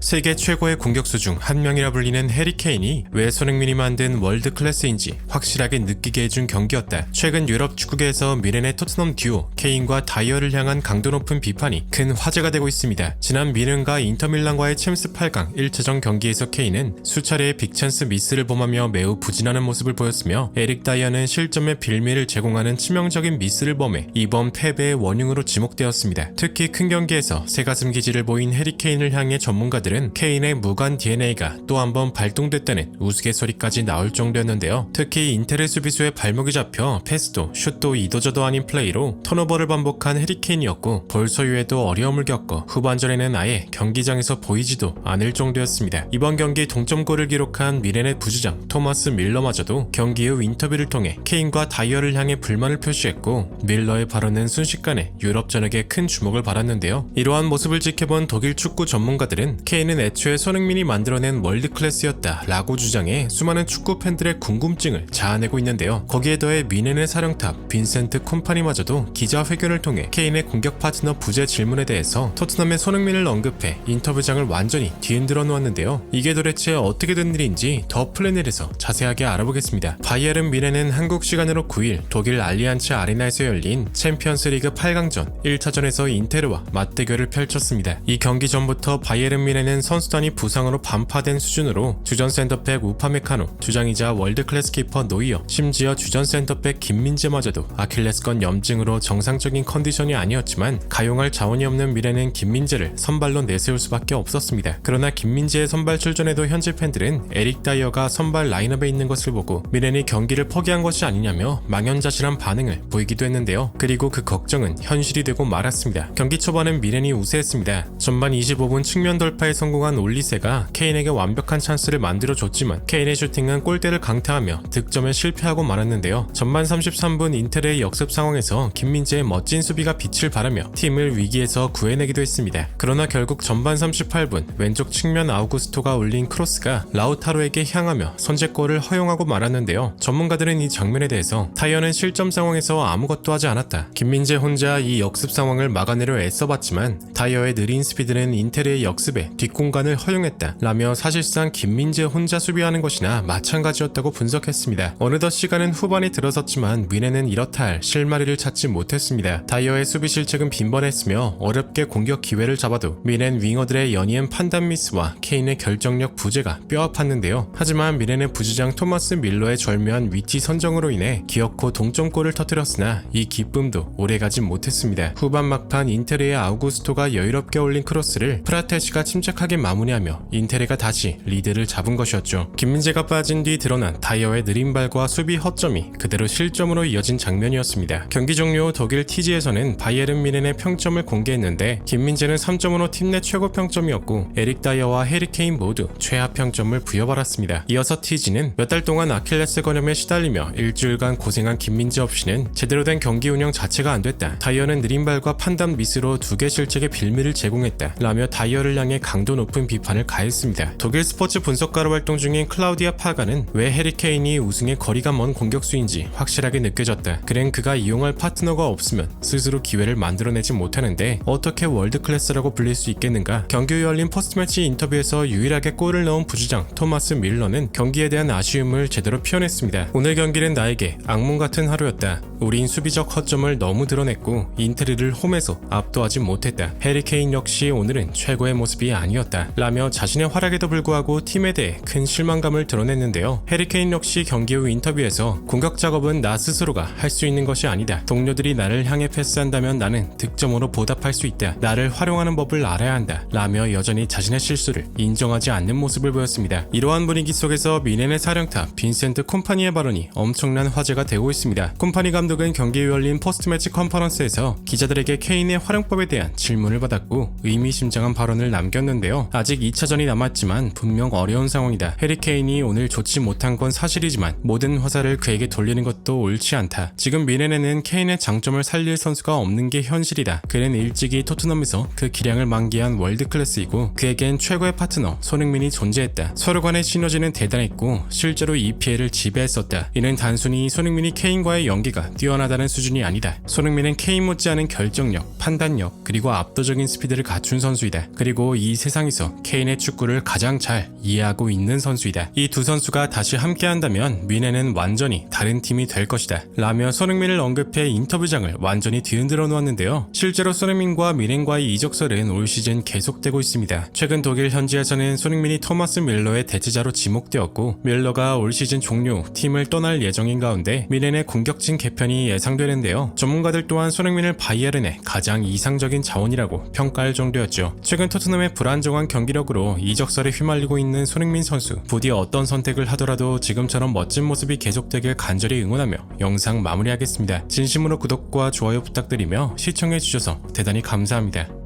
세계 최고의 공격수 중 한 명이라 불리는 해리 케인이 왜 손흥민이 만든 월드 클래스인지 확실하게 느끼게 해준 경기였다. 최근 유럽 축구계에서 미넨의 토트넘 듀오 케인과 다이어를 향한 강도 높은 비판이 큰 화제가 되고 있습니다. 지난 미넨과 인터밀란과의 챔스 8강 1차전 경기에서 케인은 수차례의 빅찬스 미스를 범하며 매우 부진하는 모습을 보였으며 에릭 다이어는 실점의 빌미를 제공하는 치명적인 미스를 범해 이번 패배의 원흉으로 지목되었습니다. 특히 큰 경기에서 새가슴 기질을 보인 해리 케인을 향해 전문가들은 케인의 무관 DNA가 또 한 번 발동됐다는 우스갯소리까지 나올 정도였는데요. 특히 인테르 수비수의 발목이 잡혀 패스도 슛도 이도저도 아닌 플레이로 턴오버를 반복한 해리 케인이었고 볼 소유에도 어려움을 겪어 후반전에는 아예 경기장에서 보이지도 않을 정도였습니다. 이번 경기 동점골을 기록한 미넨의 부주장 토마스 밀러마저도 경기 후 인터뷰를 통해 케인과 다이어를 향해 불만을 표시했고 밀러의 발언은 순식간에 유럽 전역에 큰 주목을 받았는데요. 이러한 모습을 지켜본 독일 축구 전문가들은 케인은 애초에 손흥민이 만들어낸 월드 클래스였다 라고 주장해 수많은 축구 팬들의 궁금증을 자아내고 있는데요. 거기에 더해 미넨의 사령탑 빈센트 콤파니마저도 기자회견을 통해 케인의 공격 파트너 부재 질문에 대해서 토트넘의 손흥민을 언급해 인터뷰장을 완전히 뒤흔들어 놓았는데요. 이게 도대체 어떻게 된 일인지 더 플래닛에서 자세하게 알아보겠습니다. 바이에른 미넨은 한국 시간으로 9일 독일 알리안츠 아레나에서 열린 챔피언스리그 8강전 1차전에서 인테르와 맞대결을 펼쳤습니다. 이 경기 전부터 바이에른 미넨은 선수단이 부상으로 반파된 수준으로 주전 센터백 우파메카노, 주장이자 월드클래스 키퍼 노이어, 심지어 주전 센터백 김민재마저도 아킬레스건 염증으로 정상적인 컨디션이 아니었지만 가용할 자원이 없는 미넨은 김민재를 선발로 내세울 수밖에 없었습니다. 그러나 김민재의 선발 출전에도 현지 팬들은 에릭 다이어가 선발 라인업에 있는 것을 보고 미넨이 경기를 포기한 것이 아니냐며 망연자실한 반응을 보이기도 했는데요. 그리고 그 걱정은 현실이 되고 말았습니다. 경기 초반엔 미넨이 우세했습니다. 전반 25분 측면 돌파에 성공한 올리세가 케인에게 완벽한 찬스를 만들어줬지만 케인의 슈팅은 골대를 강타하며 득점에 실패하고 말았는데요. 전반 33분 인테르의 역습 상황에서 김민재의 멋진 수비가 빛을 발하며 팀을 위기에서 구해내기도 했습니다. 그러나 결국 전반 38분 왼쪽 측면 아우구스토가 올린 크로스가 라우타로에게 향하며 선제골을 허용하고 말았는데요. 전문가들은 이 장면에 대해서 다이어는 실점 상황에서 아무것도 하지 않았다. 김민재 혼자 이 역습 상황을 막아내려 애써봤지만 다이어의 느린 스피드는 인테르의 역습에 뒷공간을 허용했다 라며 사실상 김민재 혼자 수비하는 것이나 마찬가지였다고 분석했습니다. 어느덧 시간은 후반에 들어섰지만 미넨은 이렇다 할 실마리를 찾지 못했습니다. 다이어의 수비 실책은 빈번했으며 어렵게 공격 기회를 잡아도 미넨 윙어들의 연이은 판단 미스와 케인의 결정력 부재가 뼈아팠는데요. 하지만 미넨의 부주장 토마스 밀러의 절묘한 위치 선정으로 인해 기어코 동점골을 터뜨렸으나 이 기쁨도 오래가진 못했습니다. 후반 막판 인테르의 아우구스토가 여유롭게 올린 크로스를 프라테시가 침착하게 마무리하며 인테르가 다시 리드를 잡은 것이었죠. 김민재가 빠진 뒤 드러난 다이어의 느린 발과 수비 허점이 그대로 실점으로 이어진 장면이었습니다. 경기 종료 후 독일 TG에서는 바이에른 미넨의 평점을 공개했는데 김민재는 3.5 팀 내 최고 평점이었고 에릭 다이어와 해리 케인 모두 최하 평점을 부여받았습니다. 이어서 TG는 몇 달 동안 아킬레스 건염에 시달리며 일주일간 고생한 김민재 없이는 제대로 된 경기 운영 자체가 안 됐다. 다이어는 느린 발과 판단 미스로 2개 실책의 빌미를 제공했다 라며 다이어를 향해 강도 높은 비판을 가했습니다. 독일 스포츠 분석가로 활동 중인 클라우디아 파가는 왜 해리 케인이 우승에 거리가 먼 공격수인지 확실하게 느껴졌다. 그는 그가 이용할 파트너가 없으면 스스로 기회를 만들어내지 못하는데 어떻게 월드클래스라고 불릴 수 있겠는가. 경기 후 열린 포스트매치 인터뷰에서 유일하게 골을 넣은 부주장 토마스 밀러는 경기에 대한 아쉬움을 제대로 표현했습니다. 오늘 경기는 나에게 악몽 같은 하루였다. 우린 수비적 허점을 너무 드러냈고 인테르를 홈에서 압도하지 못했다. 해리 케인 역시 오늘은 최고의 모습이 아니었다 라며 자신의 활약에도 불구하고 팀에 대해 큰 실망감을 드러냈는데요. 해리 케인 역시 경기 후 인터뷰에서 공격 작업은 나 스스로가 할 수 있는 것이 아니다. 동료들이 나를 향해 패스한다면 나는 득점으로 보답할 수 있다. 나를 활용하는 법을 알아야 한다 라며 여전히 자신의 실수를 인정하지 않는 모습을 보였습니다. 이러한 분위기 속에서 미넨의 사령탑 빈센트 콤파니의 발언이 엄청난 화제가 되고 있습니다. 콤파니 감독은 경기 후 열린 포스트매치 컨퍼런스에서 기자들에게 케인의 활용법에 대한 질문을 받았고 의미심장한 발언을 남겼는데요. 아직 2차전이 남았지만 분명 어려운 상황이다. 해리 케인이 오늘 좋지 못한 건 사실이지만 모든 화살을 그에게 돌리는 것도 옳지 않다. 지금 미넨에는 케인의 장점을 살릴 선수가 없는 게 현실이다. 그는 일찍이 토트넘에서 그 기량을 만개한 월드클래스이고 그에겐 최고의 파트너 손흥민이 존재했다. 서로 간의 시너지는 대단했고 실제로 EPL을 지배했었다. 이는 단순히 손흥민이 케인과의 연기가 뛰어나다는 수준이 아니다. 손흥민은 케인 못지않은 결정력, 판단력, 그리고 압도적인 스피드를 갖춘 선수이다. 그리고 이 세 세상에서 케인의 축구를 가장 잘 이해하고 있는 선수이다. 이 두 선수가 다시 함께한다면 미네는 완전히 다른 팀이 될 것이다 라며 손흥민을 언급해 인터뷰장을 완전히 뒤흔들어 놓았는데요. 실제로 손흥민과 미넨과의 이적설은 올 시즌 계속되고 있습니다. 최근 독일 현지에서는 손흥민이 토마스 밀러의 대체자로 지목되었고 밀러가 올 시즌 종료 후 팀을 떠날 예정인 가운데 미넨의 공격진 개편이 예상되는데요. 전문가들 또한 손흥민을 바이에른의 가장 이상적인 자원이라고 평가할 정도였죠. 최근 토트넘의 불안정한 경기력으로 이적설에 휘말리고 있는 손흥민 선수, 부디 어떤 선택을 하더라도 지금처럼 멋진 모습이 계속되길 간절히 응원하며 영상 마무리하겠습니다. 진심으로 구독과 좋아요 부탁드리며 시청해주셔서 대단히 감사합니다.